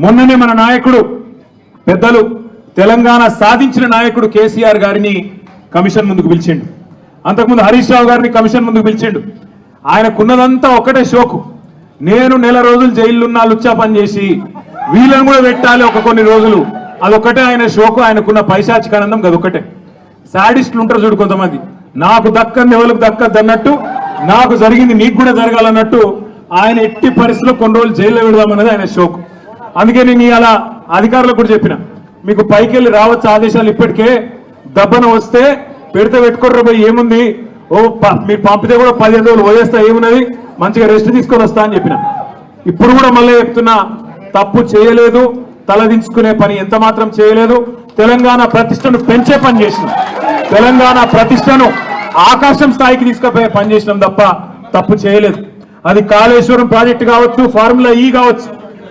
మొన్ననే మన నాయకుడు పెద్దలు తెలంగాణ సాధించిన నాయకుడు కేసీఆర్ గారిని కమిషన్ ముందుకు పిలిచిండు. అంతకుముందు హరీష్ రావు గారిని కమిషన్ ముందుకు పిలిచిండు. ఆయనకున్నదంతా ఒకటే షోకు, నేను నెల రోజులు జైలున్నా లుచ్చా పని చేసి వీళ్ళని కూడా పెట్టాలి ఒక కొన్ని రోజులు, అదొక్కటే ఆయన షోకు. ఆయనకున్న పైశాచికానందం అదొక్కటే. సాడిస్టులు ఉంటారు చూడు కొంతమంది, నాకు దక్కని ఎవరికి దక్కద్దు అన్నట్టు, నాకు జరిగింది నీకు కూడా జరగాలన్నట్టు ఆయన ఎట్టి పరిస్థితుల్లో కొన్ని రోజులు జైల్లో పెడదామన్నది ఆయన షోకు. అందుకే నేను అలా అధికారులకు కూడా చెప్పిన, మీకు పైకి వెళ్ళి రావచ్చు ఆదేశాలు, ఇప్పటికే దబ్బన వస్తే పెడితే పెట్టుకోర్ర పోయి ఏముంది, మీరు పంపితే కూడా 15 రోజులు పోయేస్తా, ఏమున్నది మంచిగా రెస్ట్ తీసుకొని వస్తా అని చెప్పిన. ఇప్పుడు కూడా మళ్ళీ చెప్తున్నా, తప్పు చేయలేదు, తలదించుకునే పని ఎంత మాత్రం చేయలేదు. తెలంగాణ ప్రతిష్టను పెంచే పని చేసినాం, తెలంగాణ ప్రతిష్టను ఆకాశం స్థాయికి తీసుకుపోయే పని చేసినాం తప్ప తప్పు చేయలేదు. అది కాళేశ్వరం ప్రాజెక్టు కావచ్చు, ఫార్ములా ఈ కావచ్చు,